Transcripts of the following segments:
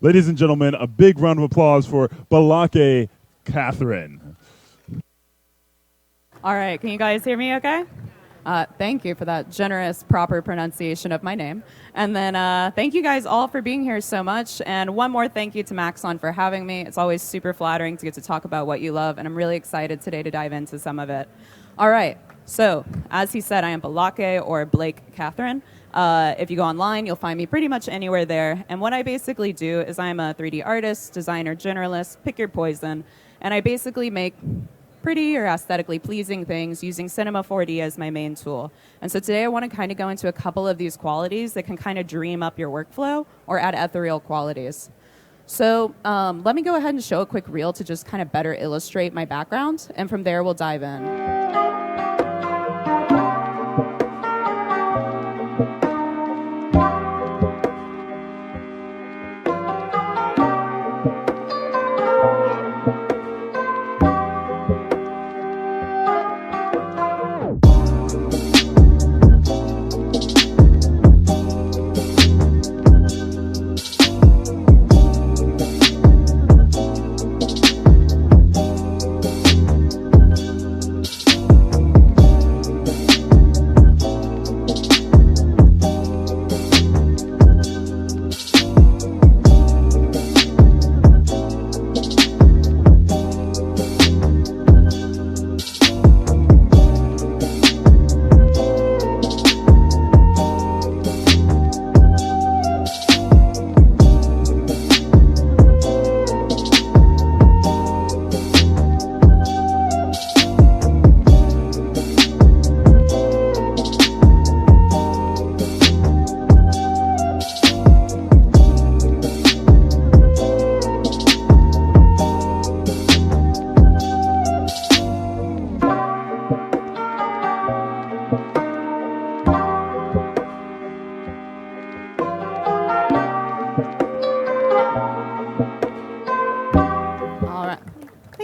Ladies and gentlemen, a big round of applause for Balake Kathryn. All right, can you guys hear me okay? Thank you for that generous, proper pronunciation of my name. And then thank you guys all for being here so much. And one more thank you to Maxon for having me. It's always super flattering to get to talk about what you love, and I'm really excited today to dive into some of it. All right, so as he said, I am Balake, or Blake Kathryn. If you go online, you'll find me pretty much anywhere there. And what I basically do is I'm a 3D artist, designer, generalist, pick your poison. And I basically make pretty or aesthetically pleasing things using Cinema 4D as my main tool. And so today I want to kind of go into a couple of these qualities that can kind of dream up your workflow or add ethereal qualities. So let me go ahead and show a quick reel to just kind of better illustrate my background, and from there we'll dive in.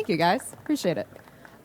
You guys, appreciate it.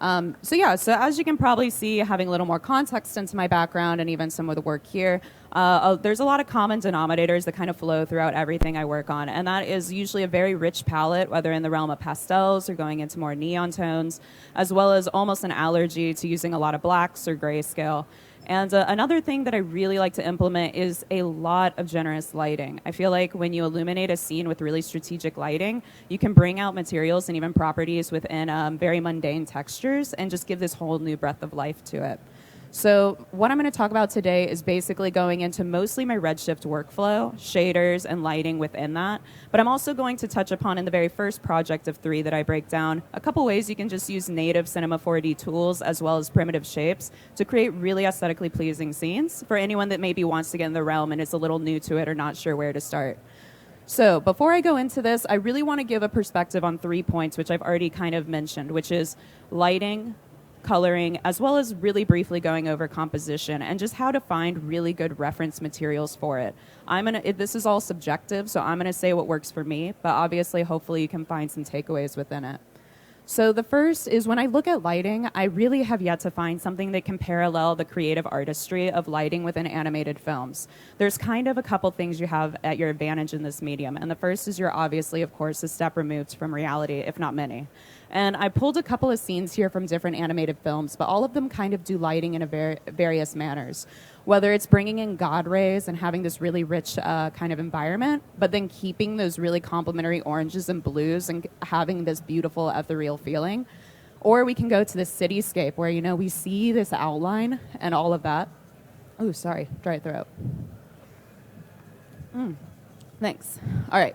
So as you can probably see, having a little more context into my background and even some of the work here, there's a lot of common denominators that kind of flow throughout everything I work on, and that is usually a very rich palette, whether in the realm of pastels or going into more neon tones, as well as almost an allergy to using a lot of blacks or grayscale. And another thing that I really like to implement is a lot of generous lighting. I feel like when you illuminate a scene with really strategic lighting, you can bring out materials and even properties within very mundane textures and just give this whole new breath of life to it. So what I'm going to talk about today is basically going into mostly my Redshift workflow, shaders, and lighting within that. But I'm also going to touch upon in the very first project of 3 that I break down a couple ways you can just use native Cinema 4D tools as well as primitive shapes to create really aesthetically pleasing scenes for anyone that maybe wants to get in the realm and is a little new to it or not sure where to start. So before I go into this, I really want to give a perspective on 3 points, which I've already kind of mentioned, which is lighting, coloring, as well as really briefly going over composition and just how to find really good reference materials for it. This is all subjective, so I'm going to say what works for me, but obviously, hopefully you can find some takeaways within it. So the first is when I look at lighting, I really have yet to find something that can parallel the creative artistry of lighting within animated films. There's kind of a couple things you have at your advantage in this medium, and the first is you're obviously, of course, a step removed from reality, if not many. And I pulled a couple of scenes here from different animated films, but all of them kind of do lighting in various manners. Whether it's bringing in God rays and having this really rich kind of environment, but then keeping those really complementary oranges and blues and having this beautiful ethereal feeling. Or we can go to this cityscape where, you know, we see this outline and all of that. Oh, sorry, dry throat. Thanks. All right.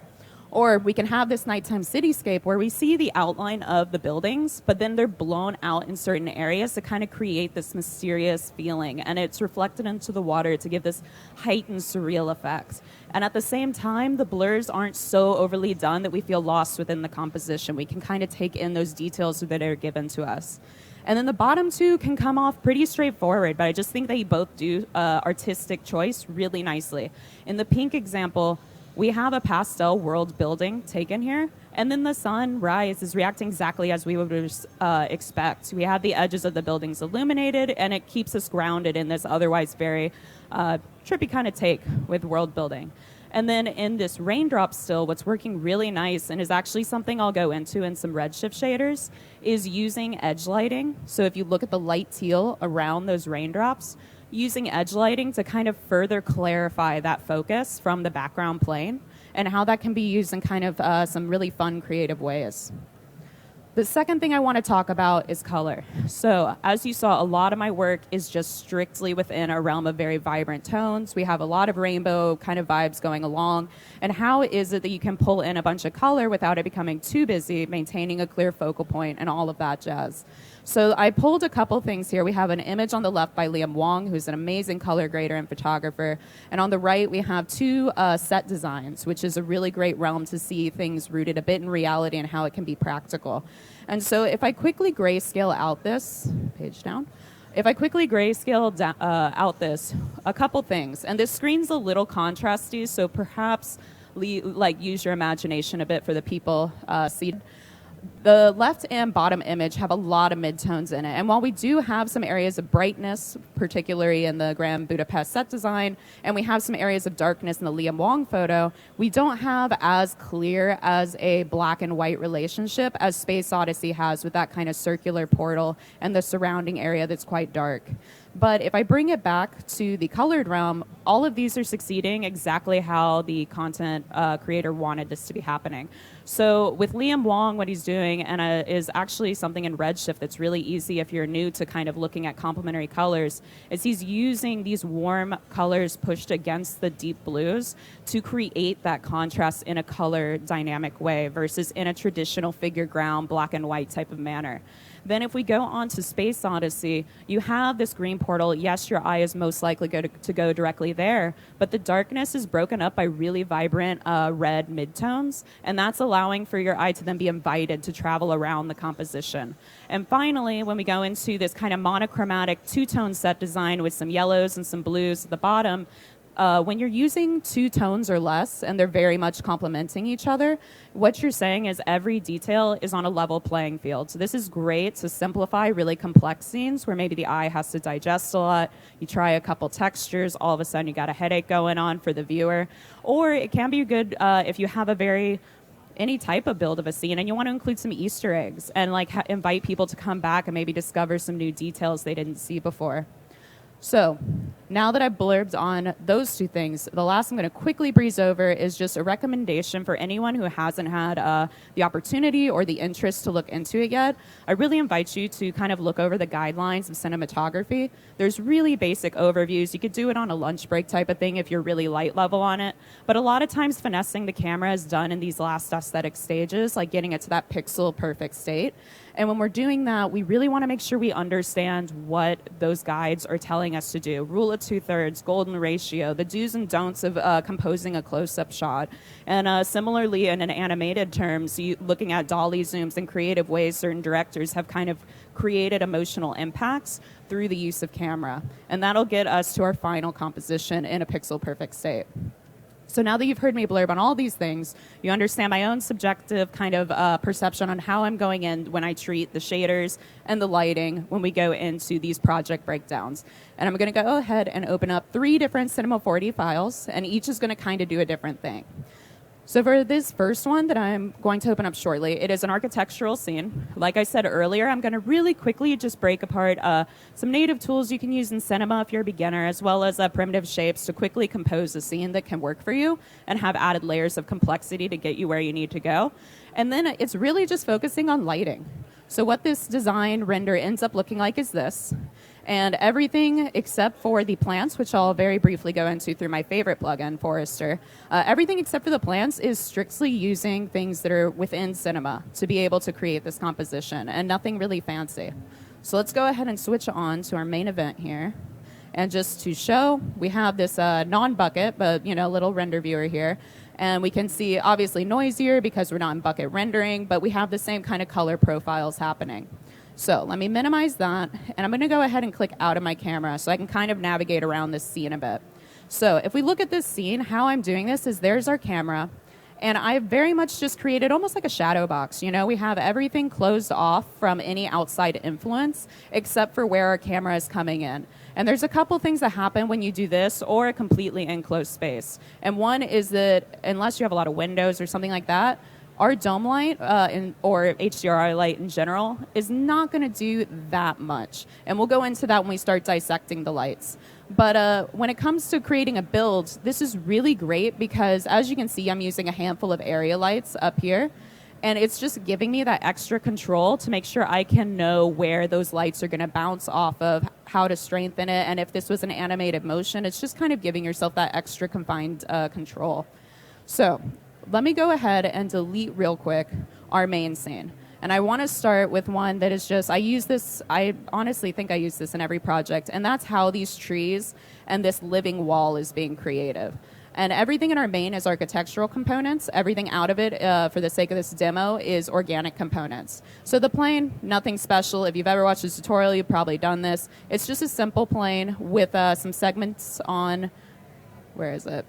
Or we can have this nighttime cityscape where we see the outline of the buildings, but then they're blown out in certain areas to kind of create this mysterious feeling. And it's reflected into the water to give this heightened, surreal effect. And at the same time, the blurs aren't so overly done that we feel lost within the composition. We can kind of take in those details that are given to us. And then the bottom two can come off pretty straightforward, but I just think they both do artistic choice really nicely. In the pink example, we have a pastel world building taken here, and then the sunrise is reacting exactly as we would expect. We have the edges of the buildings illuminated, and it keeps us grounded in this otherwise very trippy kind of take with world building. And then in this raindrop still, what's working really nice and is actually something I'll go into in some redshift shaders is using edge lighting. So if you look at the light teal around those raindrops, using edge lighting to kind of further clarify that focus from the background plane and how that can be used in kind of some really fun, creative ways. The second thing I want to talk about is color. So as you saw, a lot of my work is just strictly within a realm of very vibrant tones. We have a lot of rainbow kind of vibes going along. And how is it that you can pull in a bunch of color without it becoming too busy, maintaining a clear focal point and all of that jazz? So I pulled a couple things here. We have an image on the left by Liam Wong, who's an amazing color grader and photographer. And on the right, we have two set designs, which is a really great realm to see things rooted a bit in reality and how it can be practical. And so if I quickly grayscale out this, page down, if I quickly grayscale out this, a couple things. And this screen's a little contrasty, so perhaps use your imagination a bit for the people seated. The left and bottom image have a lot of midtones in it. And while we do have some areas of brightness, particularly in the Grand Budapest set design, and we have some areas of darkness in the Liam Wong photo, we don't have as clear as a black and white relationship as Space Odyssey has with that kind of circular portal and the surrounding area that's quite dark. But if I bring it back to the colored realm, all of these are succeeding exactly how the content creator wanted this to be happening. So with Liam Wong, what he's doing is actually something in Redshift that's really easy if you're new to kind of looking at complementary colors, is he's using these warm colors pushed against the deep blues to create that contrast in a color dynamic way versus in a traditional figure ground black and white type of manner. Then if we go on to Space Odyssey, you have this green portal. Yes, your eye is most likely to go directly there, but the darkness is broken up by really vibrant red midtones, and that's allowing for your eye to then be invited to travel around the composition. And finally, when we go into this kind of monochromatic two-tone set design with some yellows and some blues at the bottom, when you're using two tones or less and they're very much complementing each other, what you're saying is every detail is on a level playing field. So this is great to simplify really complex scenes where maybe the eye has to digest a lot. You try a couple textures, all of a sudden you got a headache going on for the viewer. Or it can be good if you have any type of build of a scene and you want to include some Easter eggs and invite people to come back and maybe discover some new details they didn't see before. So now that I've blurbed on those two things, the last I'm going to quickly breeze over is just a recommendation for anyone who hasn't had the opportunity or the interest to look into it yet. I really invite you to kind of look over the guidelines of cinematography. There's really basic overviews. You could do it on a lunch break type of thing if you're really light level on it. But a lot of times finessing the camera is done in these last aesthetic stages, like getting it to that pixel perfect state. And when we're doing that, we really want to make sure we understand what those guides are telling us to do. Rule of 2/3, golden ratio, the do's and don'ts of composing a close-up shot. And similarly, in an animated terms, looking at dolly zooms and creative ways certain directors have kind of created emotional impacts through the use of camera. And that'll get us to our final composition in a pixel-perfect state. So now that you've heard me blurb on all these things, you understand my own subjective kind of perception on how I'm going in when I treat the shaders and the lighting when we go into these project breakdowns. And I'm going to go ahead and open up 3 different Cinema 4D files, and each is going to kind of do a different thing. So for this first one that I'm going to open up shortly, it is an architectural scene. Like I said earlier, I'm going to really quickly just break apart some native tools you can use in cinema if you're a beginner, as well as primitive shapes to quickly compose a scene that can work for you and have added layers of complexity to get you where you need to go. And then it's really just focusing on lighting. So what this design render ends up looking like is this. And everything except for the plants, which I'll very briefly go into through my favorite plugin, Forester, everything except for the plants is strictly using things that are within cinema to be able to create this composition, and nothing really fancy. So let's go ahead and switch on to our main event here. And just to show, we have this non-bucket, but little render viewer here. And we can see obviously noisier because we're not in bucket rendering, but we have the same kind of color profiles happening. So let me minimize that, and I'm going to go ahead and click out of my camera so I can kind of navigate around this scene a bit. So if we look at this scene, how I'm doing this is there's our camera, and I very much just created almost like a shadow box. We have everything closed off from any outside influence except for where our camera is coming in. And there's a couple things that happen when you do this or a completely enclosed space. And one is that unless you have a lot of windows or something like that, our dome light or HDRI light in general is not going to do that much. And we'll go into that when we start dissecting the lights. But when it comes to creating a build, this is really great because, as you can see, I'm using a handful of area lights up here. And it's just giving me that extra control to make sure I can know where those lights are going to bounce off of, how to strengthen it. And if this was an animated motion, it's just kind of giving yourself that extra confined control. So let me go ahead and delete real quick our main scene. And I want to start with one that is just, I honestly think I use this in every project, and that's how these trees and this living wall is being creative. And everything in our main is architectural components. Everything out of it, for the sake of this demo, is organic components. So the plane, nothing special. If you've ever watched this tutorial, you've probably done this. It's just a simple plane with some segments on, where is it?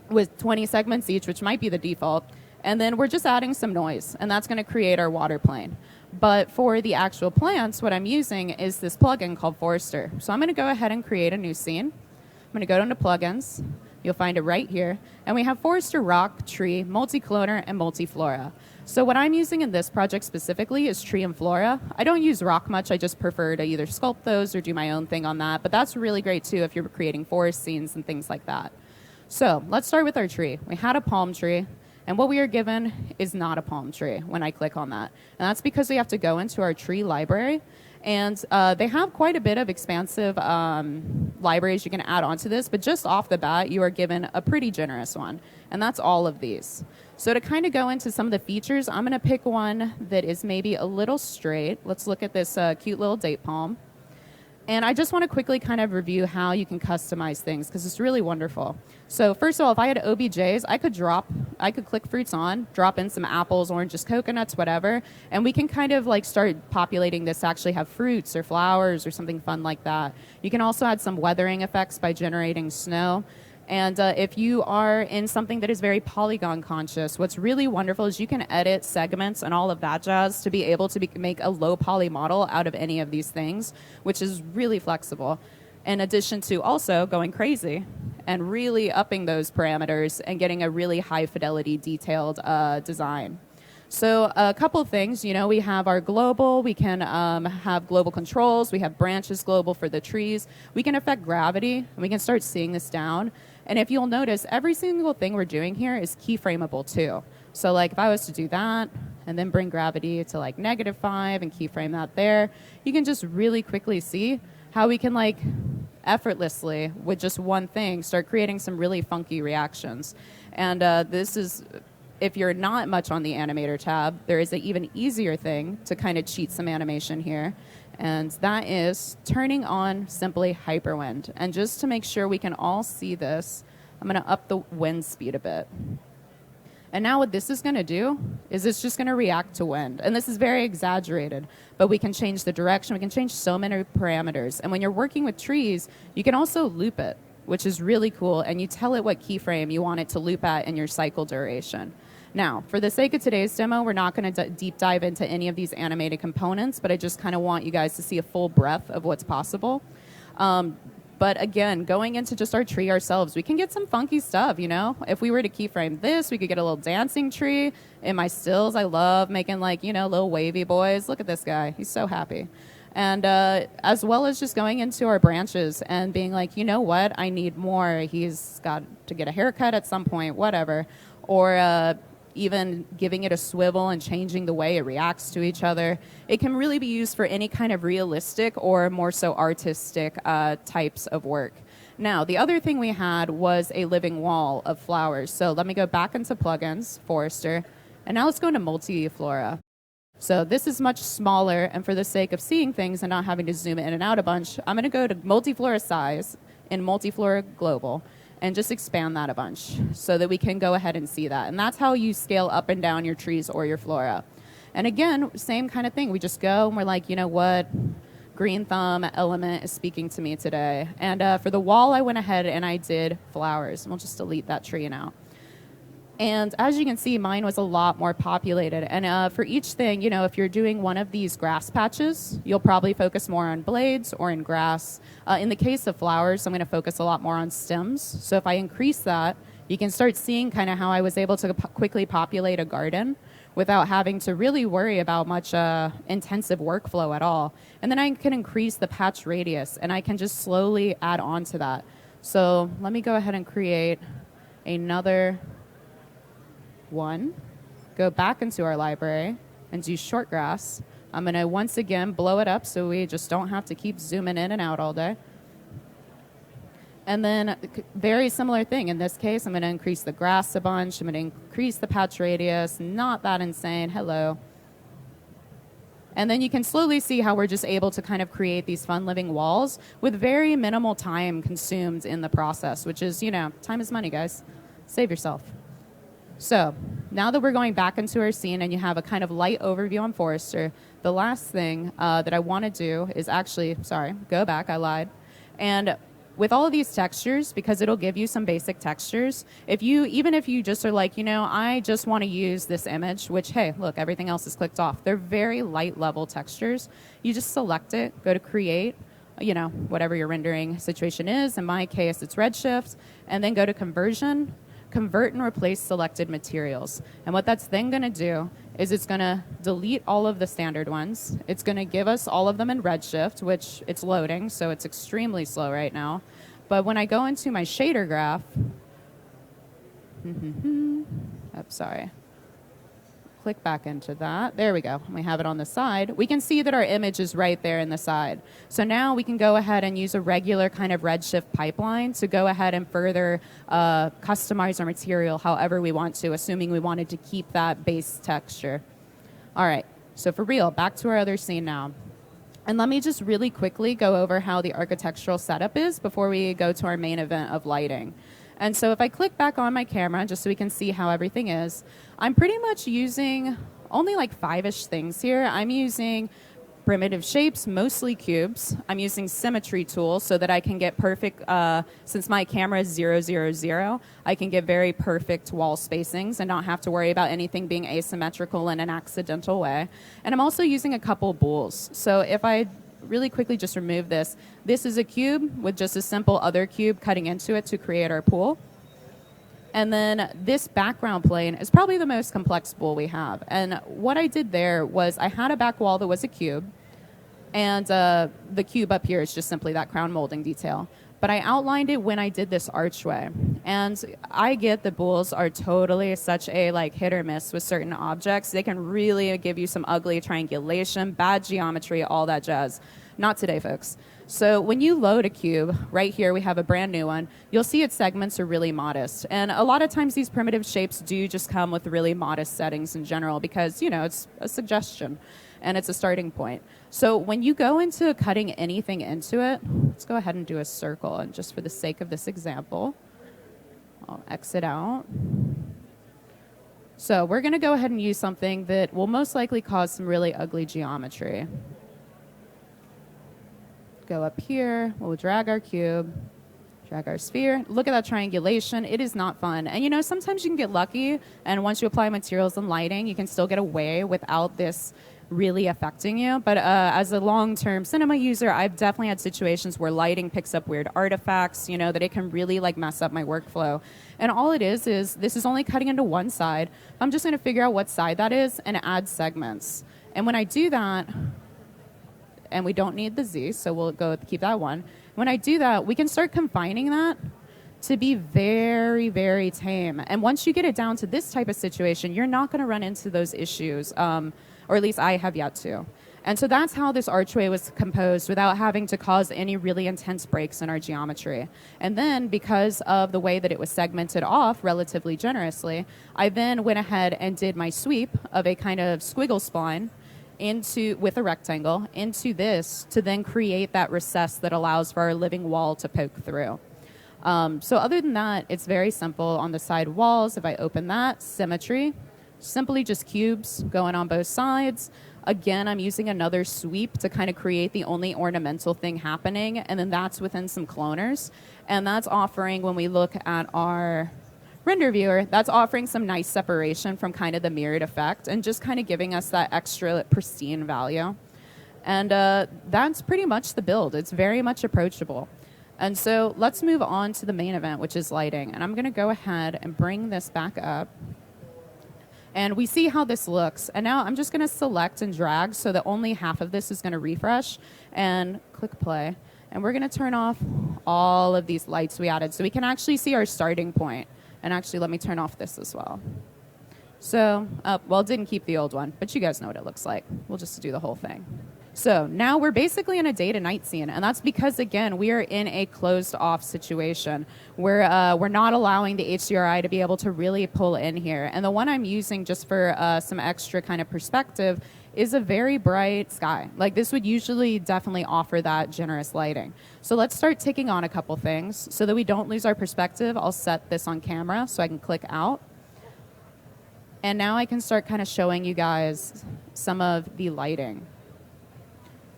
With 20 segments each, which might be the default. And then we're just adding some noise, and that's going to create our water plane. But for the actual plants, what I'm using is this plugin called Forester. So I'm going to go ahead and create a new scene. I'm going to go down to plugins. You'll find it right here. And we have Forester Rock, Tree, Multicloner, and Multiflora. So what I'm using in this project specifically is Tree and Flora. I don't use rock much. I just prefer to either sculpt those or do my own thing on that. But that's really great, too, if you're creating forest scenes and things like that. So let's start with our tree. We had a palm tree. And what we are given is not a palm tree when I click on that. And that's because we have to go into our tree library. And they have quite a bit of expansive libraries you can add onto this. But just off the bat, you are given a pretty generous one. And that's all of these. So to kind of go into some of the features, I'm going to pick one that is maybe a little straight. Let's look at this cute little date palm. And I just want to quickly kind of review how you can customize things because it's really wonderful. So first of all, if I had OBJs, I could click fruits on, drop in some apples, oranges, coconuts, whatever, and we can kind of like start populating this to actually have fruits or flowers or something fun like that. You can also add some weathering effects by generating snow. And if you are in something that is very polygon conscious, what's really wonderful is you can edit segments and all of that jazz to be able to make a low poly model out of any of these things, which is really flexible. In addition to also going crazy and really upping those parameters and getting a really high fidelity detailed design. So a couple things, we have our global, we can have global controls, we have branches global for the trees, we can affect gravity, and we can start seeing this down. And if you'll notice, every single thing we're doing here is keyframeable too. So like if I was to do that and then bring gravity to like -5 and keyframe that there, you can just really quickly see how we can like effortlessly with just one thing start creating some really funky reactions. And this is, if you're not much on the animator tab, there is an even easier thing to kind of cheat some animation here. And that is turning on simply hyperwind. And just to make sure we can all see this, I'm going to up the wind speed a bit. And now what this is going to do is it's just going to react to wind. And this is very exaggerated, but we can change the direction. We can change so many parameters. And when you're working with trees, you can also loop it, which is really cool. And you tell it what keyframe you want it to loop at in your cycle duration. Now, for the sake of today's demo, we're not going to deep dive into any of these animated components, but I just kind of want you guys to see a full breadth of what's possible. But again, going into just our tree ourselves, we can get some funky stuff, If we were to keyframe this, we could get a little dancing tree. In my stills, I love making little wavy boys. Look at this guy. He's so happy. And as well as just going into our branches and being like, you know what, I need more. He's got to get a haircut at some point, whatever. Or even giving it a swivel and changing the way it reacts to each other. It can really be used for any kind of realistic or more so artistic types of work. Now, the other thing we had was a living wall of flowers. So let me go back into plugins, Forester, and now let's go into Multiflora. So this is much smaller, and for the sake of seeing things and not having to zoom in and out a bunch, I'm going to go to Multiflora size in Multiflora global and just expand that a bunch so that we can go ahead and see that. And that's how you scale up and down your trees or your flora. And again, same kind of thing. We just go and we're like, you know what? Green thumb element is speaking to me today. And for the wall, I went ahead and I did flowers. And we'll just delete that tree now. And as you can see, mine was a lot more populated. And for each thing, if you're doing one of these grass patches, you'll probably focus more on blades or in grass. In the case of flowers, I'm going to focus a lot more on stems. So if I increase that, you can start seeing kind of how I was able to quickly populate a garden without having to really worry about much intensive workflow at all. And then I can increase the patch radius, and I can just slowly add on to that. So let me go ahead and create another one, go back into our library and do short grass. I'm going to once again blow it up so we just don't have to keep zooming in and out all day. And then very similar thing. In this case, I'm going to increase the grass a bunch. I'm going to increase the patch radius. Not that insane. Hello. And then you can slowly see how we're just able to kind of create these fun living walls with very minimal time consumed in the process, which is, time is money, guys. Save yourself. So now that we're going back into our scene and you have a kind of light overview on Forester, the last thing that I want to do is actually, go back, I lied. And with all of these textures, because it'll give you some basic textures, even if you just are like, I just want to use this image, which, hey, look, everything else is clicked off. They're very light level textures. You just select it, go to create, whatever your rendering situation is. In my case, it's Redshift, and then go to conversion, convert and replace selected materials. And what that's then going to do is it's going to delete all of the standard ones. It's going to give us all of them in Redshift, which it's loading, so it's extremely slow right now. But when I go into my shader graph, click back into that. There we go. We have it on the side. We can see that our image is right there in the side. So now we can go ahead and use a regular kind of Redshift pipeline to go ahead and further customize our material however we want to, assuming we wanted to keep that base texture. All right. So for real, back to our other scene now. And let me just really quickly go over how the architectural setup is before we go to our main event of lighting. And so if I click back on my camera, just so we can see how everything is, I'm pretty much using only like 5-ish things here. I'm using primitive shapes, mostly cubes. I'm using symmetry tools so that I can get perfect, since my camera is 0, 0, 0, I can get very perfect wall spacings and not have to worry about anything being asymmetrical in an accidental way. And I'm also using a couple bools. So if I really quickly just remove this. This is a cube with just a simple other cube cutting into it to create our pool. And then this background plane is probably the most complex bool we have. And what I did there was I had a back wall that was a cube, and the cube up here is just simply that crown molding detail. But I outlined it when I did this archway. And I get the bools are totally such a hit or miss with certain objects. They can really give you some ugly triangulation, bad geometry, all that jazz. Not today, folks. So when you load a cube, right here we have a brand new one, you'll see its segments are really modest. And a lot of times these primitive shapes do just come with really modest settings in general because, it's a suggestion and it's a starting point. So when you go into cutting anything into it, let's go ahead and do a circle. And just for the sake of this example, I'll exit out. So we're going to go ahead and use something that will most likely cause some really ugly geometry. Go up here, we'll drag our cube, drag our sphere. Look at that triangulation. It is not fun. And sometimes you can get lucky, and once you apply materials and lighting, you can still get away without this really affecting you. But as a long-term cinema user, I've definitely had situations where lighting picks up weird artifacts, that it can really mess up my workflow. And all it is this is only cutting into one side. I'm just going to figure out what side that is and add segments. And when I do that, and we don't need the Z, so we'll go keep that one. When I do that, we can start confining that to be very, very tame. And once you get it down to this type of situation, you're not going to run into those issues, or at least I have yet to. And so that's how this archway was composed without having to cause any really intense breaks in our geometry. And then because of the way that it was segmented off relatively generously, I then went ahead and did my sweep of a kind of squiggle spline with a rectangle into this to then create that recess that allows for our living wall to poke through. So other than that, it's very simple. On the side walls, if I open that, symmetry, simply just cubes going on both sides. Again, I'm using another sweep to kind of create the only ornamental thing happening, and then that's within some cloners. And that's offering, when we look at our render viewer, that's offering some nice separation from kind of the mirrored effect and just kind of giving us that extra pristine value. And that's pretty much the build. It's very much approachable. And so let's move on to the main event, which is lighting. And I'm going to go ahead and bring this back up. And we see how this looks. And now I'm just going to select and drag so that only half of this is going to refresh. And click play. And we're going to turn off all of these lights we added so we can actually see our starting point. And actually, let me turn off this as well. So, well, it didn't keep the old one, but you guys know what it looks like. We'll just do the whole thing. So now we're basically in a day to night scene, and that's because, again, we are in a closed off situation where we're not allowing the HDRI to be able to really pull in here. And the one I'm using just for some extra kind of perspective is a very bright sky. Like, this would usually definitely offer that generous lighting. So let's start ticking on a couple things so that we don't lose our perspective. I'll set this on camera so I can click out. And now I can start kind of showing you guys some of the lighting.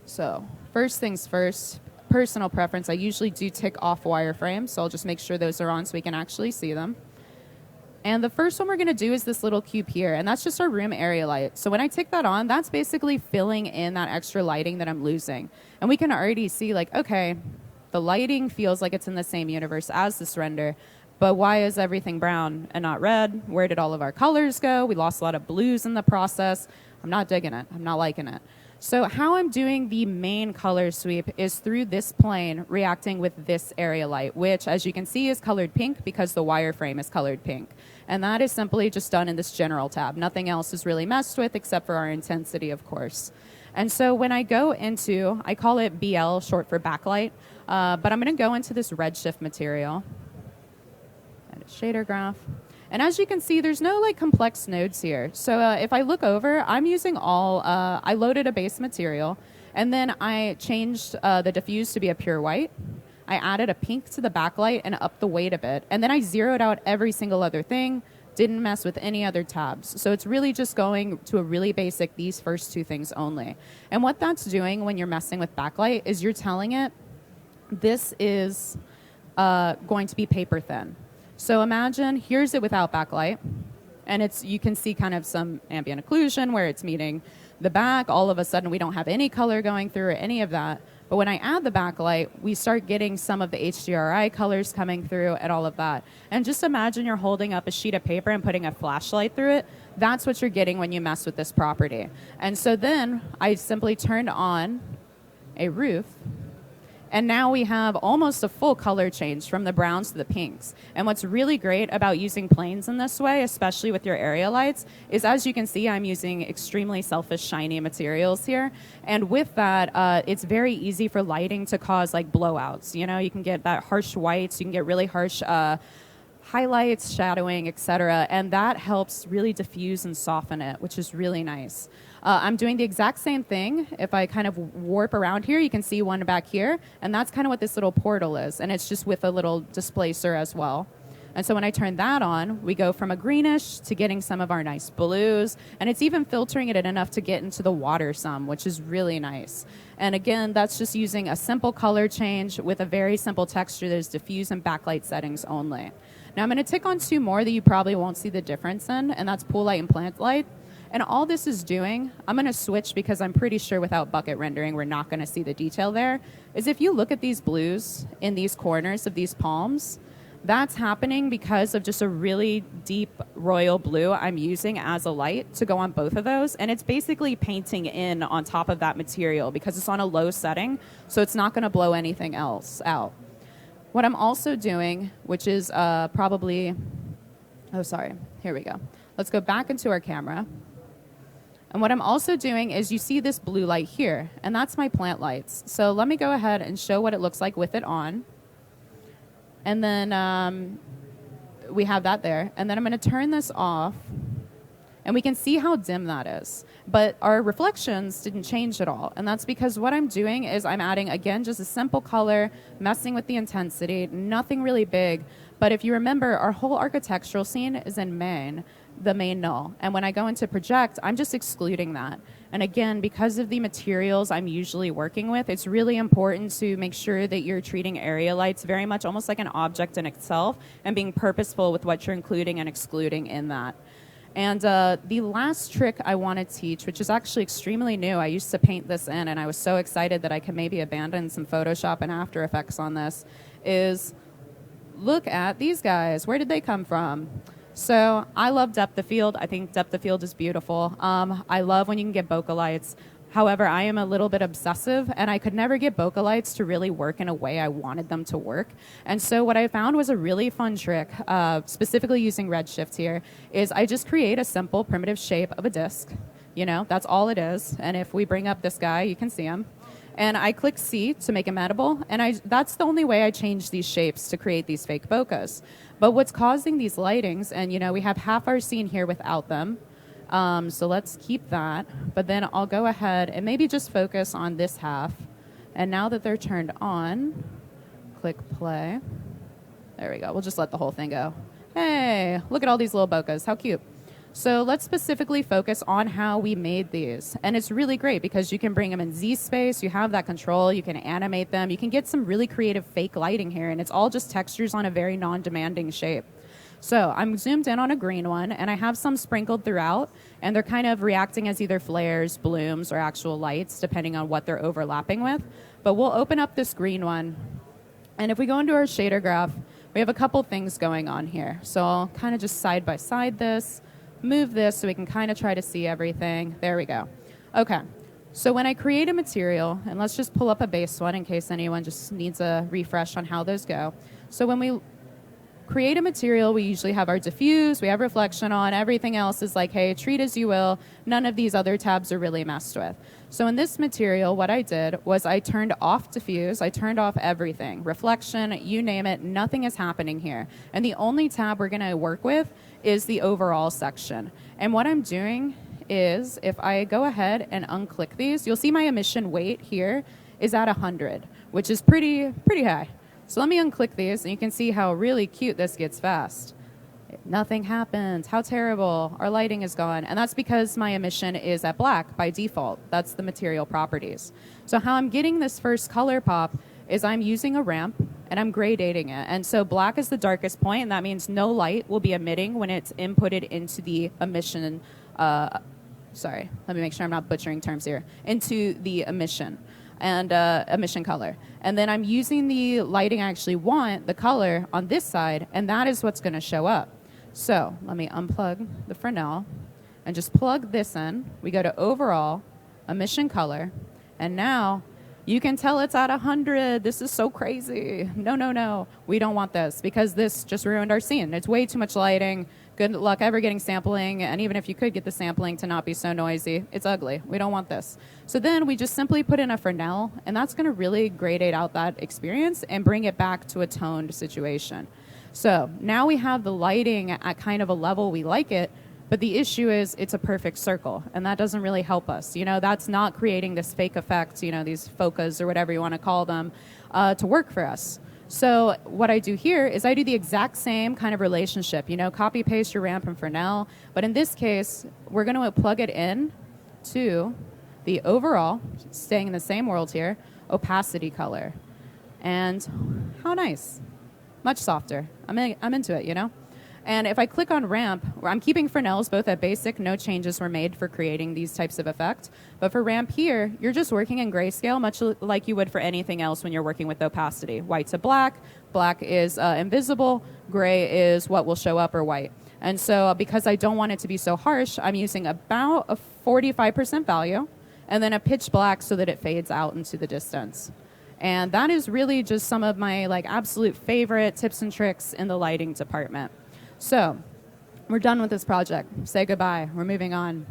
So first things first, personal preference. I usually do tick off wireframes, so I'll just make sure those are on so we can actually see them. And the first one we're going to do is this little cube here, and that's just our room area light. So when I tick that on, that's basically filling in that extra lighting that I'm losing. And we can already see, like, okay, the lighting feels like it's in the same universe as this render, but why is everything brown and not red? Where did all of our colors go? We lost a lot of blues in the process. I'm not digging it. I'm not liking it. So how I'm doing the main color sweep is through this plane reacting with this area light, which, as you can see, is colored pink because the wireframe is colored pink. And that is simply just done in this general tab. Nothing else is really messed with except for our intensity, of course. And so when I go into, I call it BL, short for backlight, but I'm going to go into this redshift material. And a shader graph. And as you can see, there's no like complex nodes here. So if I look over, I'm using I loaded a base material, and then I changed the diffuse to be a pure white. I added a pink to the backlight and upped the weight a bit. And then I zeroed out every single other thing, didn't mess with any other tabs. So it's really just going to a really basic, these first two things only. And what that's doing when you're messing with backlight is you're telling it, this is going to be paper thin. So imagine, here's it without backlight, and you can see kind of some ambient occlusion where it's meeting the back. All of a sudden, we don't have any color going through or any of that. But when I add the backlight, we start getting some of the HDRI colors coming through and all of that. And just imagine you're holding up a sheet of paper and putting a flashlight through it. That's what you're getting when you mess with this property. And so then I simply turned on a roof. And now we have almost a full color change from the browns to the pinks. And what's really great about using planes in this way, especially with your area lights, is as you can see, I'm using extremely selfish, shiny materials here. And with that, it's very easy for lighting to cause like blowouts. You know, you can get that harsh whites, you can get really harsh highlights, shadowing, etc. And that helps really diffuse and soften it, which is really nice. I'm doing the exact same thing. If I kind of warp around here, you can see one back here, and that's kind of what this little portal is, and it's just with a little displacer as well. And so when I turn that on, we go from a greenish to getting some of our nice blues, and it's even filtering it enough to get into the water some, which is really nice. And again, that's just using a simple color change with a very simple texture that is diffuse and backlight settings only. Now I'm going to tick on two more that you probably won't see the difference in, and that's pool light and plant light. And all this is doing, I'm going to switch because I'm pretty sure without bucket rendering, we're not going to see the detail there, is if you look at these blues in these corners of these palms, that's happening because of just a really deep royal blue I'm using as a light to go on both of those. And it's basically painting in on top of that material because it's on a low setting, so it's not going to blow anything else out. What I'm also doing, which is here we go. Let's go back into our camera. And what I'm also doing is you see this blue light here, and that's my plant lights. So let me go ahead and show what it looks like with it on. And then we have that there. And then I'm going to turn this off, and we can see how dim that is. But our reflections didn't change at all. And that's because what I'm doing is I'm adding, again, just a simple color, messing with the intensity, nothing really big. But if you remember, our whole architectural scene is in main, the main null. And when I go into project, I'm just excluding that. And again, because of the materials I'm usually working with, it's really important to make sure that you're treating area lights very much almost like an object in itself and being purposeful with what you're including and excluding in that. And the last trick I want to teach, which is actually extremely new, I used to paint this in, and I was so excited that I could maybe abandon some Photoshop and After Effects on this, is look at these guys. Where did they come from? So I love depth of field. I think depth of field is beautiful. I love when you can get bokeh lights. However, I am a little bit obsessive, and I could never get bokeh lights to really work in a way I wanted them to work. And so what I found was a really fun trick, specifically using Redshift here, is I just create a simple primitive shape of a disk. You know, that's all it is. And if we bring up this guy, you can see him. And I click C to make him edible, and that's the only way I change these shapes to create these fake bokehs. But what's causing these lightings, and you know, we have half our scene here without them, so let's keep that. But then I'll go ahead and maybe just focus on this half. And now that they're turned on, click play. There we go. We'll just let the whole thing go. Hey, look at all these little bokehs. How cute. So let's specifically focus on how we made these. And it's really great because you can bring them in Z space, you have that control, you can animate them, you can get some really creative fake lighting here, and it's all just textures on a very non-demanding shape. So I'm zoomed in on a green one, and I have some sprinkled throughout, and they're kind of reacting as either flares, blooms, or actual lights, depending on what they're overlapping with. But we'll open up this green one, and if we go into our shader graph, we have a couple things going on here. So I'll kind of just side by side this, move this so we can kind of try to see everything. There we go. Okay, so when I create a material, and let's just pull up a base one in case anyone just needs a refresh on how those go. So when we create a material, we usually have our diffuse, we have reflection on, everything else is like, hey, treat as you will. None of these other tabs are really messed with. So in this material, what I did was I turned off diffuse, I turned off everything. Reflection, you name it, nothing is happening here. And the only tab we're gonna work with is the overall section. And what I'm doing is, if I go ahead and unclick these, you'll see my emission weight here is at 100, which is pretty high. So let me unclick these, and you can see how really cute this gets fast. Nothing happens. How terrible. Our lighting is gone. And that's because my emission is at black by default. That's the material properties. So how I'm getting this first color pop is I'm using a ramp, and I'm gradating it. And so black is the darkest point, and that means no light will be emitting when it's inputted into the emission. Sorry, let me make sure I'm not butchering terms here. Into the emission. And emission color. And then I'm using the lighting I actually want, the color, on this side, and that is what's going to show up. So let me unplug the Fresnel and just plug this in. We go to overall, emission color, and now you can tell it's at 100. This is so crazy. No. We don't want this because this just ruined our scene. It's way too much lighting. Good luck ever getting sampling, and even if you could get the sampling to not be so noisy, it's ugly. We don't want this. So then we just simply put in a Fresnel, and that's going to really gradate out that experience and bring it back to a toned situation. So now we have the lighting at kind of a level we like it, but the issue is it's a perfect circle, and that doesn't really help us. You know, that's not creating this fake effect, you know, these focus or whatever you want to call them, to work for us. So what I do here is I do the exact same kind of relationship, you know, copy paste your ramp and Fresnel, but in this case, we're going to plug it in to the overall, staying in the same world here, opacity color. And how nice. Much softer. I'm into it, you know? And if I click on ramp, I'm keeping Fresnels both at basic, no changes were made for creating these types of effects. But for ramp here, you're just working in grayscale, much like you would for anything else when you're working with opacity. White to black is invisible, gray is what will show up, or white. And so because I don't want it to be so harsh, I'm using about a 45% value, and then a pitch black so that it fades out into the distance. And that is really just some of my absolute favorite tips and tricks in the lighting department. So we're done with this project. Say goodbye. We're moving on.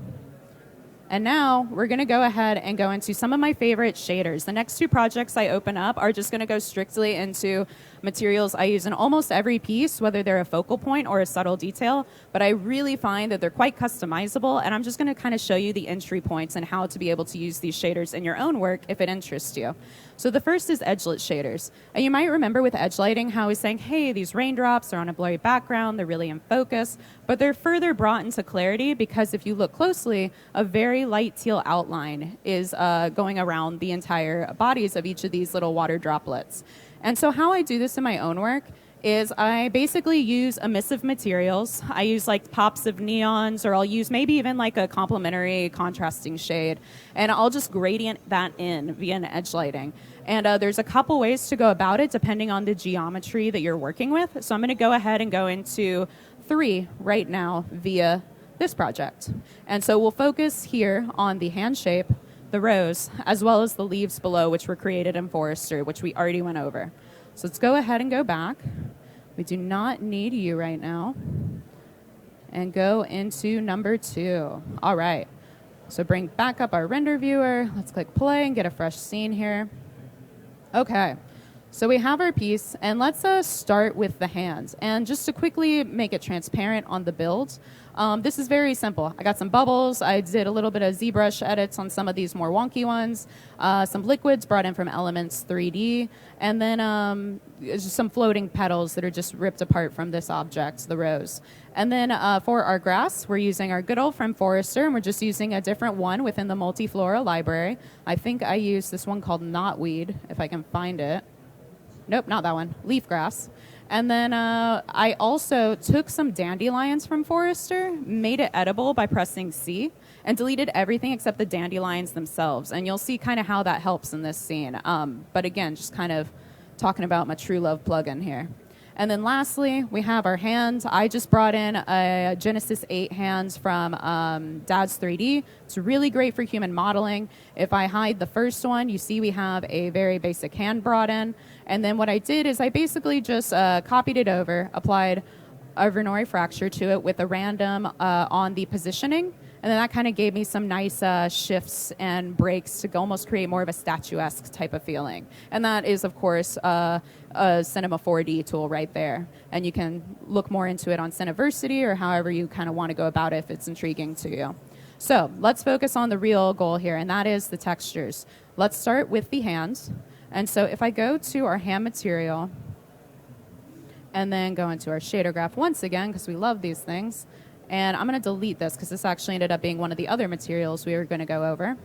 And now we're going to go ahead and go into some of my favorite shaders. The next two projects I open up are just going to go strictly into materials I use in almost every piece, whether they're a focal point or a subtle detail. But I really find that they're quite customizable, and I'm just going to kind of show you the entry points and how to be able to use these shaders in your own work if it interests you. So the first is edgelit shaders. And you might remember with edge lighting how I was saying, hey, these raindrops are on a blurry background, they're really in focus, but they're further brought into clarity because if you look closely, a very very light teal outline is going around the entire bodies of each of these little water droplets. And so how I do this in my own work is I basically use emissive materials. I use like pops of neons, or I'll use maybe even like a complementary contrasting shade, and I'll just gradient that in via an edge lighting. And there's a couple ways to go about it depending on the geometry that you're working with. So I'm going to go ahead and go into 3 right now via this project. And so we'll focus here on the hand shape, the rose, as well as the leaves below, which were created in Forester, which we already went over. So let's go ahead and go back. We do not need you right now. And go into number 2. All right. So bring back up our render viewer. Let's click play and get a fresh scene here. Okay. So we have our piece, and let's start with the hands. And just to quickly make it transparent on the build, this is very simple. I got some bubbles. I did a little bit of ZBrush edits on some of these more wonky ones. Some liquids brought in from Elements 3D. And then just some floating petals that are just ripped apart from this object, the rose. And then for our grass, we're using our good old friend Forester, and we're just using a different one within the Multiflora library. I think I used this one called Knotweed, if I can find it. Nope, not that one. Leaf grass. And then I also took some dandelions from Forester, made it edible by pressing C, and deleted everything except the dandelions themselves. And you'll see kind of how that helps in this scene. But again, just kind of talking about my True Love plugin here. And then lastly, we have our hands. I just brought in a Genesis 8 hands from Dad's 3D. It's really great for human modeling. If I hide the first one, you see we have a very basic hand brought in. And then what I did is I basically just copied it over, applied a Verneuil fracture to it with a random on the positioning. And then that kind of gave me some nice shifts and breaks to almost create more of a statuesque type of feeling. And that is, of course, a Cinema 4D tool right there. And you can look more into it on Cineversity or however you kind of want to go about it if it's intriguing to you. So let's focus on the real goal here, and that is the textures. Let's start with the hands. And so if I go to our hand material and then go into our shader graph once again, because we love these things, and I'm going to delete this because this actually ended up being one of the other materials we were going to go over.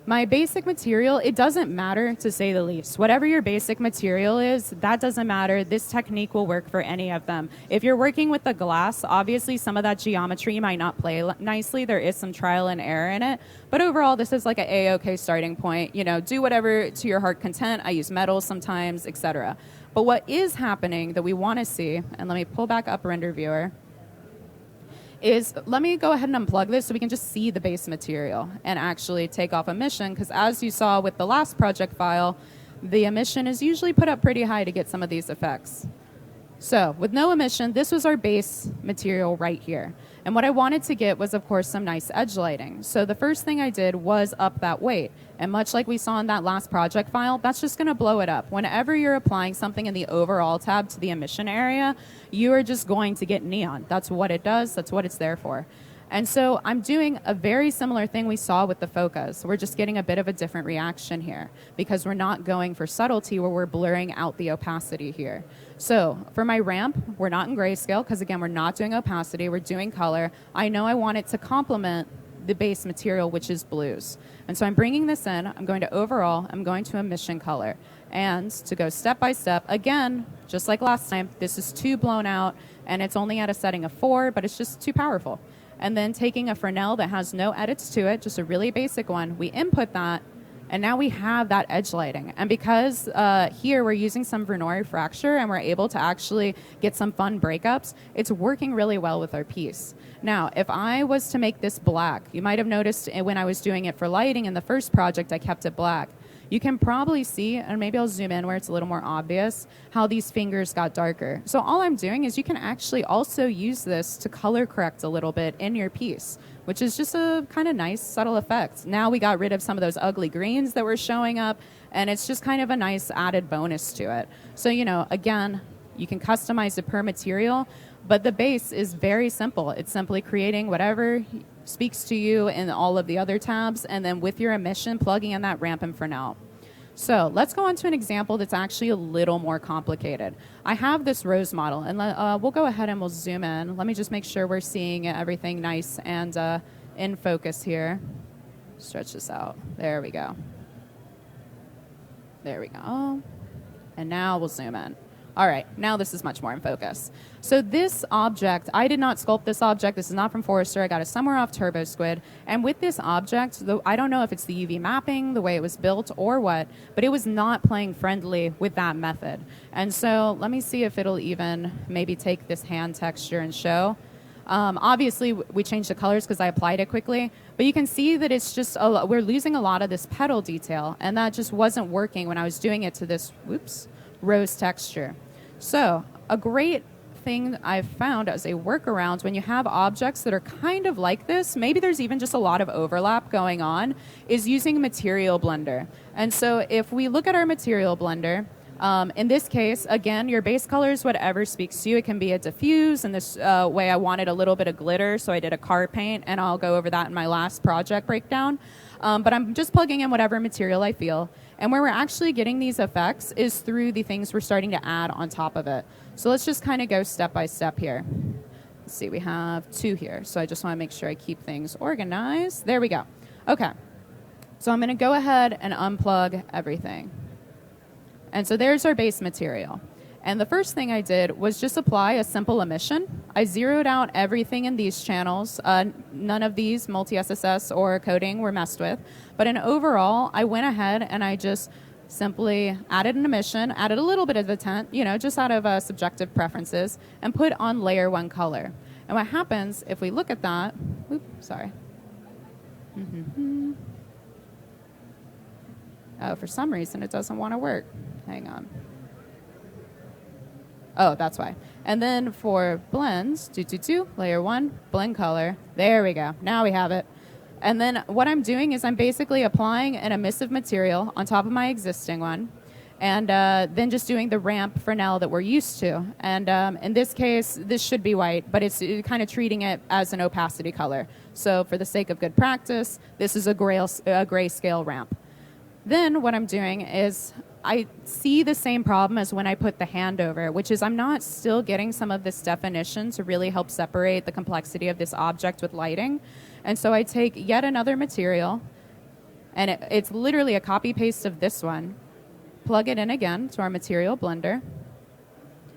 My basic material, it doesn't matter to say the least. Whatever your basic material is, that doesn't matter. This technique will work for any of them. If you're working with the glass, obviously some of that geometry might not play nicely. There is some trial and error in it. But overall, this is like an A-OK starting point. You know, do whatever to your heart content. I use metals sometimes, etc. But what is happening that we want to see, and let me pull back up render viewer, is let me go ahead and unplug this so we can just see the base material and actually take off emission, because as you saw with the last project file, the emission is usually put up pretty high to get some of these effects. So with no emission, this was our base material right here. And what I wanted to get was, of course, some nice edge lighting. So the first thing I did was up that weight. And much like we saw in that last project file, that's just going to blow it up. Whenever you're applying something in the overall tab to the emission area, you are just going to get neon. That's what it does. That's what it's there for. And so I'm doing a very similar thing we saw with the focus. We're just getting a bit of a different reaction here because we're not going for subtlety where we're blurring out the opacity here. So for my ramp, we're not in grayscale because, again, we're not doing opacity. We're doing color. I know I want it to complement the base material, which is blues. And so I'm bringing this in. I'm going to overall. I'm going to emission color. And to go step by step, again, just like last time, this is too blown out, and it's only at a setting of 4, but it's just too powerful. And then taking a Fresnel that has no edits to it, just a really basic one, we input that, and now we have that edge lighting. And because here we're using some Verneuil fracture and we're able to actually get some fun breakups, it's working really well with our piece. Now, if I was to make this black, you might have noticed when I was doing it for lighting in the first project, I kept it black. You can probably see, and maybe I'll zoom in where it's a little more obvious, how these fingers got darker. So all I'm doing is you can actually also use this to color correct a little bit in your piece, which is just a kind of nice, subtle effect. Now we got rid of some of those ugly greens that were showing up, and it's just kind of a nice added bonus to it. So, you know, again, you can customize it per material, but the base is very simple. It's simply creating whatever speaks to you in all of the other tabs, and then with your emission, plugging in that ramp and Fresnel. So let's go on to an example that's actually a little more complicated. I have this rose model, and we'll go ahead and we'll zoom in. Let me just make sure we're seeing everything nice and in focus here. Stretch this out. There we go. There we go. And now we'll zoom in. All right, now this is much more in focus. So this object, I did not sculpt this object. This is not from Forrester. I got it somewhere off Turbo Squid. And with this object, though I don't know if it's the UV mapping, the way it was built, or what, but it was not playing friendly with that method. And so let me see if it'll even maybe take this hand texture and show. Obviously, we changed the colors because I applied it quickly, but you can see that it's just, we're losing a lot of this petal detail, and that just wasn't working when I was doing it to this, rose texture. So a great thing I've found as a workaround when you have objects that are kind of like this, maybe there's even just a lot of overlap going on, is using material blender. And so if we look at our material blender, in this case, again, your base color is whatever speaks to you. It can be a diffuse. In this way, I wanted a little bit of glitter, so I did a car paint, and I'll go over that in my last project breakdown. But I'm just plugging in whatever material I feel. And where we're actually getting these effects is through the things we're starting to add on top of it. So let's just kind of go step by step here. Let's see, we have 2 here. So I just want to make sure I keep things organized. There we go. Okay. So I'm going to go ahead and unplug everything. And so there's our base material. And the first thing I did was just apply a simple emission. I zeroed out everything in these channels. None of these multi-SSS or coding were messed with. But in overall, I went ahead and I just simply added an emission, added a little bit of the tint, just out of subjective preferences, and put on layer 1 color. And what happens if we look at that, Oh, for some reason it doesn't want to work. Hang on. Oh, that's why. And then for blends, layer 1, blend color. There we go. Now we have it. And then what I'm doing is I'm basically applying an emissive material on top of my existing one, and then just doing the ramp Fresnel that we're used to. And in this case, this should be white, but it's kind of treating it as an opacity color. So for the sake of good practice, this is a grayscale ramp. Then what I'm doing is I see the same problem as when I put the hand over, which is I'm not still getting some of this definition to really help separate the complexity of this object with lighting. And so I take yet another material, and it's literally a copy-paste of this one, plug it in again to our material blender,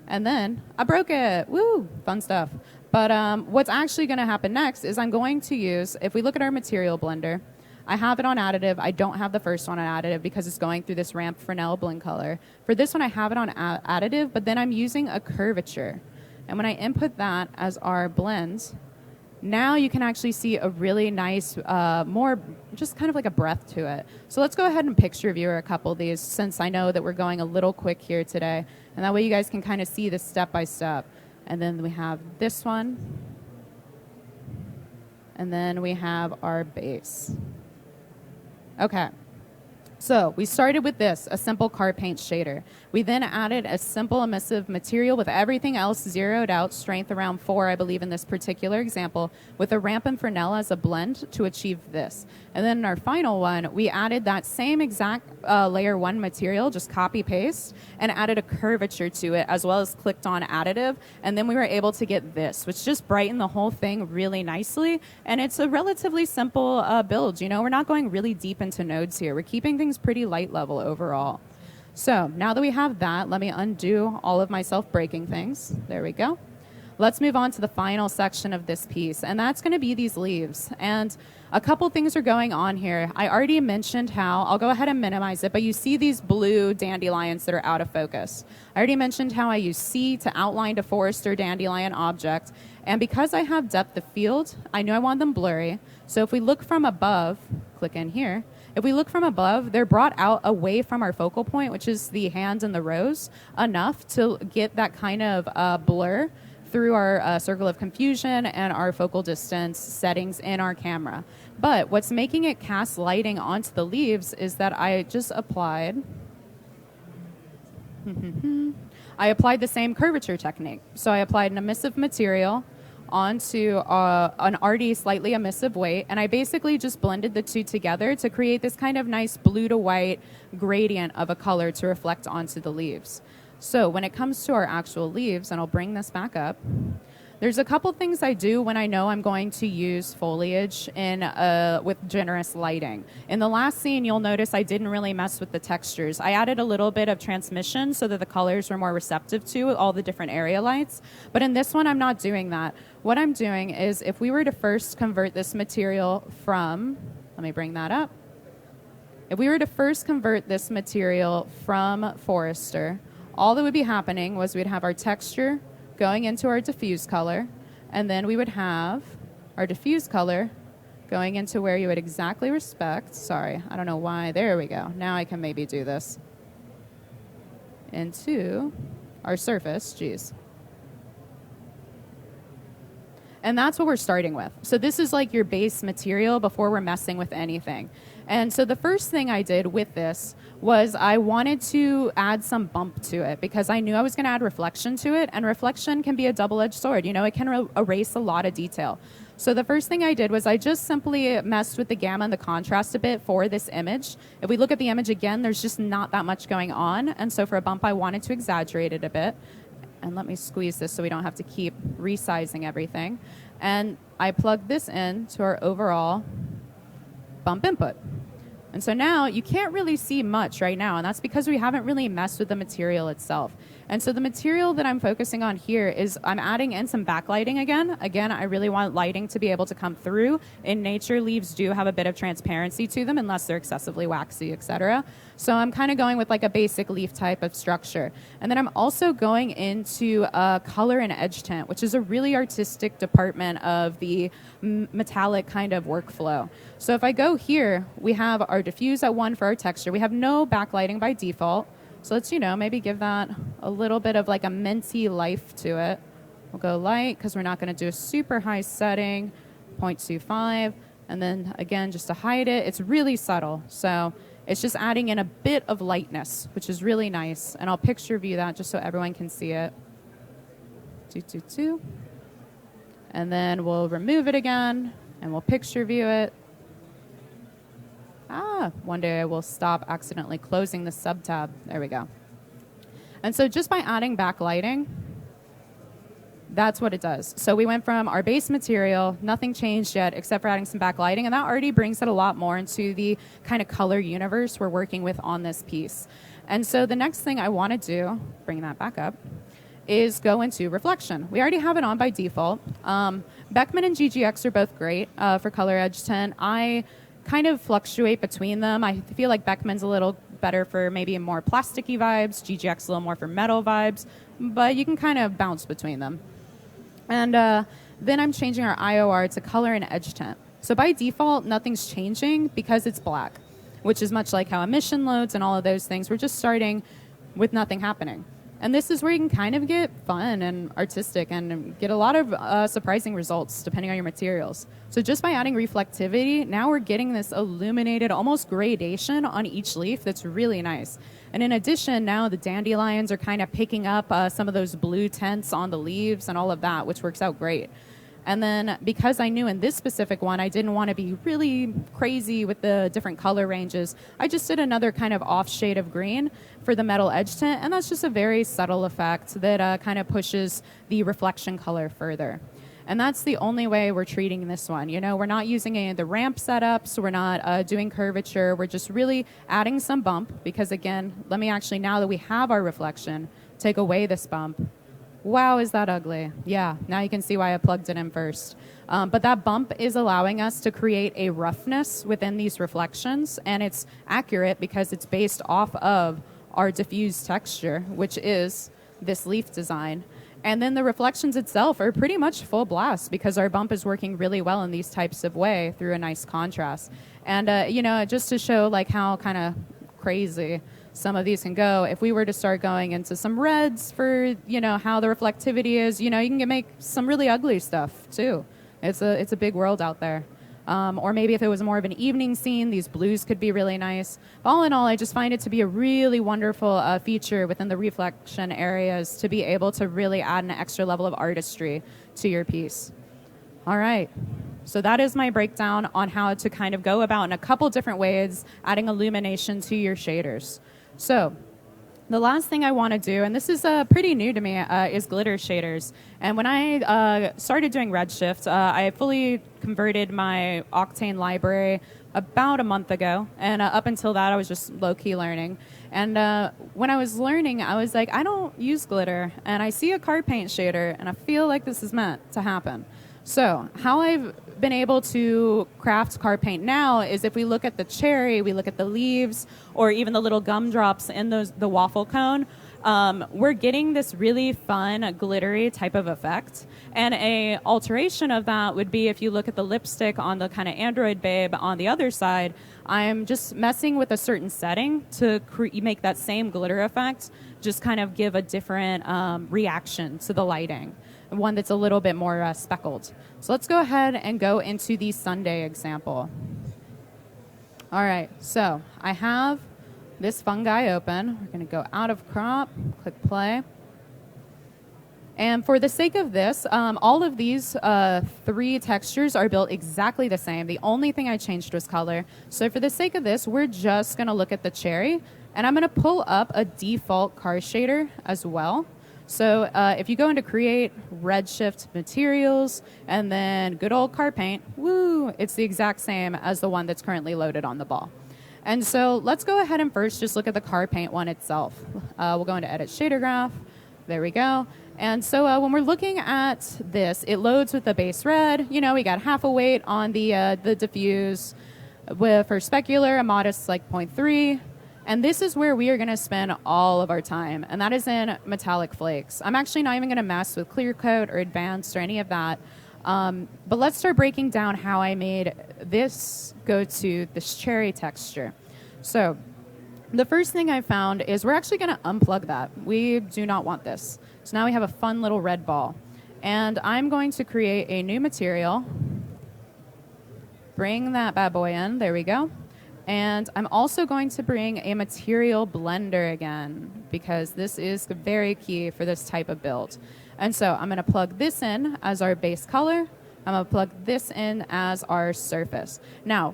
and then I broke it. Woo, fun stuff. But what's actually going to happen next is I'm going to use, if we look at our material blender, I have it on additive. I don't have the first one on additive because it's going through this ramp Fresnel blend color. For this one, I have it on additive, but then I'm using a curvature. And when I input that as our blend, now you can actually see a really nice, more just kind of like a breath to it. So let's go ahead and picture view a couple of these, since I know that we're going a little quick here today. And that way you guys can kind of see this step by step. And then we have this one. And then we have our base. Okay, so we started with this, a simple car paint shader. We then added a simple emissive material with everything else zeroed out, strength around 4, I believe, in this particular example, with a ramp and Fresnel as a blend to achieve this. And then in our final one, we added that same exact layer 1 material, just copy-paste, and added a curvature to it, as well as clicked on additive. And then we were able to get this, which just brightened the whole thing really nicely. And it's a relatively simple build. We're not going really deep into nodes here. We're keeping things pretty light level overall. So now that we have that, let me undo all of my self-breaking things. There we go. Let's move on to the final section of this piece, and that's going to be these leaves. And a couple things are going on here. I already mentioned how, I'll go ahead and minimize it, but you see these blue dandelions that are out of focus. I already mentioned how I use C to outline a forest or dandelion object, and because I have depth of field, I know I want them blurry. So if we look from above, click in here, if we look from above, they're brought out away from our focal point, which is the hand and the rose, enough to get that kind of blur through our circle of confusion and our focal distance settings in our camera. But what's making it cast lighting onto the leaves is that I just applied the same curvature technique. So I applied an emissive material onto an already slightly emissive weight, and I basically just blended the two together to create this kind of nice blue to white gradient of a color to reflect onto the leaves. So when it comes to our actual leaves, and I'll bring this back up, There's a couple things I do when I know I'm going to use foliage with generous lighting. In the last scene, you'll notice I didn't really mess with the textures. I added a little bit of transmission so that the colors were more receptive to all the different area lights. But in this one, I'm not doing that. What I'm doing is if we were to first convert this material from, let me bring that up. If we were to first convert this material from Forester, all that would be happening was we'd have our texture going into our diffuse color, and then we would have our diffuse color going into where you would exactly respect. Sorry, I don't know why. There we go. Now I can maybe do this. Into our surface. Geez. And that's what we're starting with. So this is like your base material before we're messing with anything. And so the first thing I did with this was I wanted to add some bump to it because I knew I was going to add reflection to it, and reflection can be a double-edged sword. You know, it can erase a lot of detail. So the first thing I did was I just simply messed with the gamma and the contrast a bit for this image. If we look at the image again, there's just not that much going on. And so for a bump, I wanted to exaggerate it a bit. And let me squeeze this so we don't have to keep resizing everything. And I plugged this in to our overall bump input. And so now you can't really see much right now, and that's because we haven't really messed with the material itself. And so the material that I'm focusing on here is I'm adding in some backlighting again. Again, I really want lighting to be able to come through. In nature, leaves do have a bit of transparency to them unless they're excessively waxy, etc. So I'm kind of going with like a basic leaf type of structure. And then I'm also going into color and edge tint, which is a really artistic department of the metallic kind of workflow. So if I go here, we have our diffuse at 1 for our texture. We have no backlighting by default. So let's, maybe give that a little bit of like a minty life to it. We'll go light because we're not going to do a super high setting, 0.25. And then again, just to hide it, it's really subtle. So it's just adding in a bit of lightness, which is really nice. And I'll picture view that just so everyone can see it. 2. And then we'll remove it again and we'll picture view it. One day I will stop accidentally closing the sub-tab. There we go. And so just by adding backlighting, that's what it does. So we went from our base material, nothing changed yet except for adding some backlighting, and that already brings it a lot more into the kind of color universe we're working with on this piece. And so the next thing I want to do, bring that back up, is go into reflection. We already have it on by default. Beckman and GGX are both great for color edge tint. I kind of fluctuate between them. I feel like Beckman's a little better for maybe more plasticky vibes, GGX a little more for metal vibes, but you can kind of bounce between them. And then I'm changing our IOR to color and edge tint. So by default, nothing's changing because it's black, which is much like how emission loads and all of those things. We're just starting with nothing happening. And this is where you can kind of get fun and artistic and get a lot of surprising results depending on your materials. So just by adding reflectivity, now we're getting this illuminated, almost gradation on each leaf that's really nice. And in addition, now the dandelions are kind of picking up some of those blue tints on the leaves and all of that, which works out great. And then because I knew in this specific one, I didn't want to be really crazy with the different color ranges, I just did another kind of off shade of green for the metal edge tint. And that's just a very subtle effect that kind of pushes the reflection color further. And that's the only way we're treating this one. We're not using any of the ramp setups. We're not doing curvature. We're just really adding some bump because, again, let me actually, now that we have our reflection, take away this bump. Wow, is that ugly? Yeah, now you can see why I plugged it in first. But that bump is allowing us to create a roughness within these reflections, and it's accurate because it's based off of our diffuse texture, which is this leaf design. And then the reflections itself are pretty much full blast because our bump is working really well in these types of way through a nice contrast. And, just to show like how kind of crazy some of these can go. If we were to start going into some reds for, how the reflectivity is, you can make some really ugly stuff too. It's a big world out there. Or maybe if it was more of an evening scene, these blues could be really nice. But all in all, I just find it to be a really wonderful feature within the reflection areas to be able to really add an extra level of artistry to your piece. All right. So that is my breakdown on how to kind of go about in a couple different ways adding illumination to your shaders. So The last thing I want to do, and this is pretty new to me, is glitter shaders. And when I started doing Redshift, I fully converted my Octane library about a month ago. And up until that, I was just low-key learning. And when I was learning, I was like, I don't use glitter. And I see a car paint shader, and I feel like this is meant to happen. So how I've been able to craft car paint now is if we look at the cherry, we look at the leaves, or even the little gumdrops in the waffle cone, we're getting this really fun, glittery type of effect. And a alteration of that would be if you look at the lipstick on the kind of Android babe on the other side, I'm just messing with a certain setting to make that same glitter effect, just kind of give a different reaction to the lighting. One that's a little bit more speckled. So let's go ahead and go into the Sunday example. All right, so I have this fungi open. We're going to go out of crop, click play. And for the sake of this, all of these 3 textures are built exactly the same. The only thing I changed was color. So for the sake of this, we're just going to look at the cherry. And I'm going to pull up a default car shader as well. So if you go into Create, Redshift Materials, and then good old car paint, woo, it's the exact same as the one that's currently loaded on the ball. And so let's go ahead and first just look at the car paint one itself. We'll go into Edit Shader Graph. There we go. And so when we're looking at this, it loads with the base red. You know, we got half a weight on the diffuse. For specular, a modest like 0.3. And this is where we are going to spend all of our time, and that is in metallic flakes. I'm actually not even going to mess with clear coat or advanced or any of that. But let's start breaking down how I made this go to this cherry texture. So the first thing I found is we're actually going to unplug that. We do not want this. So now we have a fun little red ball. And I'm going to create a new material. Bring that bad boy in. There we go. And I'm also going to bring a material blender again, because this is very key for this type of build. And so I'm going to plug this in as our base color. I'm going to plug this in as our surface. Now,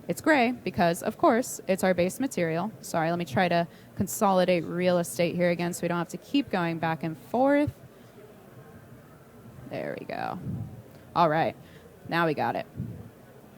it's gray because, of course, it's our base material. Sorry, let me try to consolidate real estate here again so we don't have to keep going back and forth. There we go. All right, now we got it.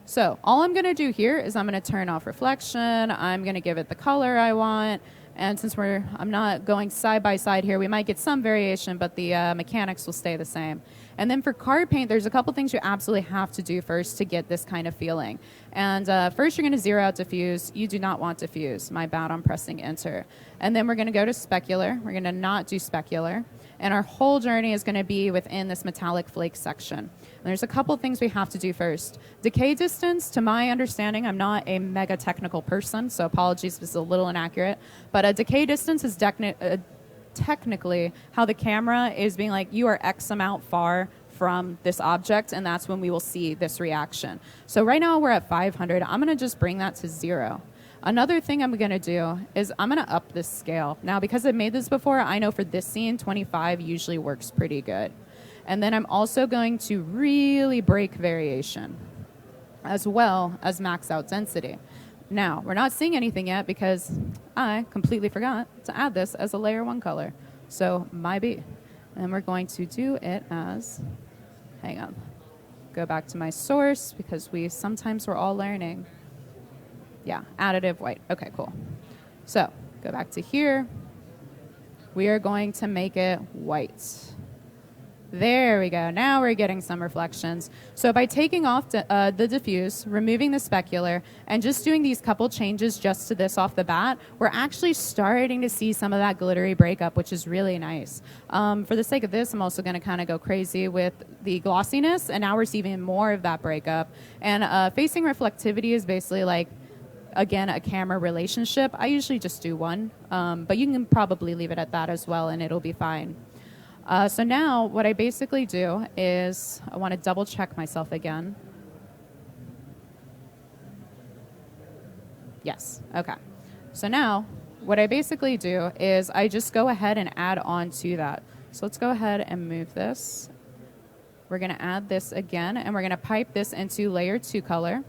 So all I'm going to do here is I'm going to turn off reflection. I'm going to give it the color I want. And since I'm not going side by side here, we might get some variation, but the mechanics will stay the same. And then for car paint, there's a couple things you absolutely have to do first to get this kind of feeling. And first, you're going to zero out diffuse. You do not want diffuse. My bad on pressing enter. And then we're going to go to specular. We're going to not do specular. And our whole journey is going to be within this metallic flake section. And there's a couple things we have to do first. Decay distance, to my understanding, I'm not a mega technical person, so apologies if this is a little inaccurate, but a decay distance is technically how the camera is being like, you are X amount far from this object, and that's when we will see this reaction. So right now we're at 500. I'm going to just bring that to 0. Another thing I'm going to do is I'm going to up this scale. Now, because I've made this before, I know for this scene, 25 usually works pretty good. And then I'm also going to really break variation, as well as max out density. Now, we're not seeing anything yet because I completely forgot to add this as a layer 1 color. So, my B. And we're going to do it as, hang on, go back to my source because sometimes we're all learning. Yeah, additive white. Okay, cool. So, go back to here. We are going to make it white. There we go. Now we're getting some reflections. So by taking off the diffuse, removing the specular, and just doing these couple changes just to this off the bat, we're actually starting to see some of that glittery breakup, which is really nice. For the sake of this, I'm also going to kind of go crazy with the glossiness, and now we're seeing more of that breakup. And facing reflectivity is basically like, again, a camera relationship. I usually just do one, but you can probably leave it at that as well, and it'll be fine. So now what I basically do is I want to double check myself again. Yes, okay. So now what I basically do is I just go ahead and add on to that. So let's go ahead and move this. We're going to add this again, and we're going to pipe this into layer 2 color.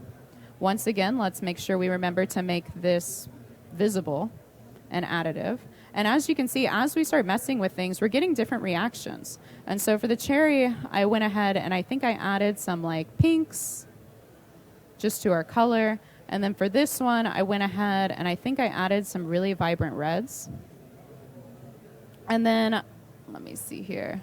Once again, let's make sure we remember to make this visible and additive. And as you can see, as we start messing with things, we're getting different reactions. And so for the cherry, I went ahead and I think I added some like pinks just to our color. And then for this one, I went ahead and I think I added some really vibrant reds. And then, let me see here.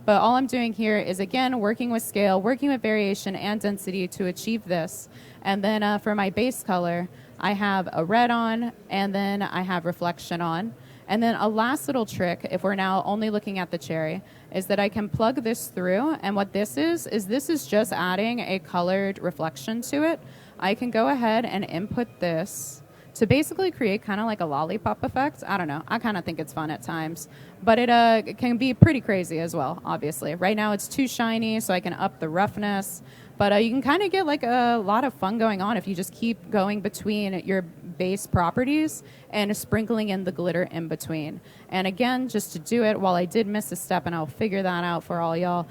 But all I'm doing here is, again, working with scale, working with variation and density to achieve this. And then for my base color, I have a red on, and then I have reflection on. And then a last little trick, if we're now only looking at the cherry, is that I can plug this through. And what this is this is just adding a colored reflection to it. I can go ahead and input this to basically create kind of like a lollipop effect. I don't know. I kind of think it's fun at times. But it can be pretty crazy as well, obviously. Right now it's too shiny, so I can up the roughness. But you can kind of get like a lot of fun going on if you just keep going between your base properties and sprinkling in the glitter in between. And again, just to do it, while I did miss a step, and I'll figure that out for all y'all,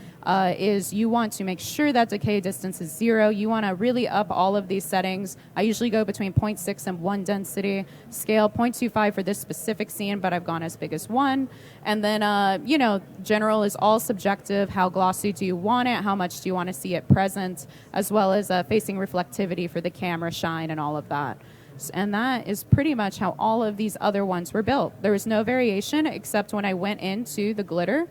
is you want to make sure that decay distance is 0. You want to really up all of these settings. I usually go between 0.6 and 1 density. Scale 0.25 for this specific scene, but I've gone as big as 1. And then, general is all subjective. How glossy do you want it? How much do you want to see it present? As well as facing reflectivity for the camera shine and all of that. And that is pretty much how all of these other ones were built. There was no variation except when I went into the glitter.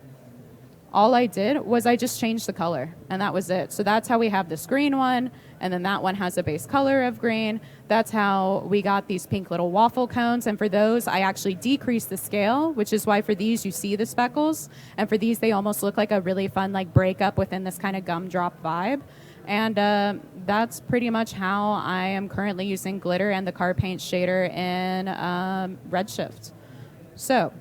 All I did was I just changed the color, and that was it. So that's how we have this green one, and then that one has a base color of green. That's how we got these pink little waffle cones, and for those, I actually decreased the scale, which is why for these you see the speckles, and for these they almost look like a really fun like breakup within this kind of gumdrop vibe. And that's pretty much how I am currently using glitter and the car paint shader in Redshift. So,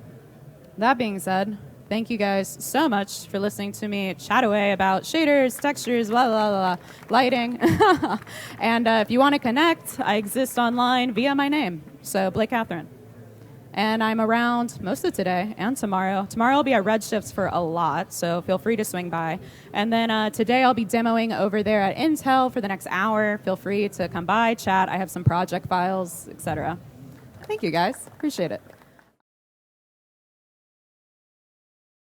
that being said, thank you guys so much for listening to me chat away about shaders, textures, blah, blah, blah, lighting. And if you want to connect, I exist online via my name. So, Blake Kathryn. And I'm around most of today and tomorrow. Tomorrow I'll be at Redshifts for a lot, so feel free to swing by. And then today I'll be demoing over there at Intel for the next hour. Feel free to come by, chat. I have some project files, etc. Thank you, guys. Appreciate it.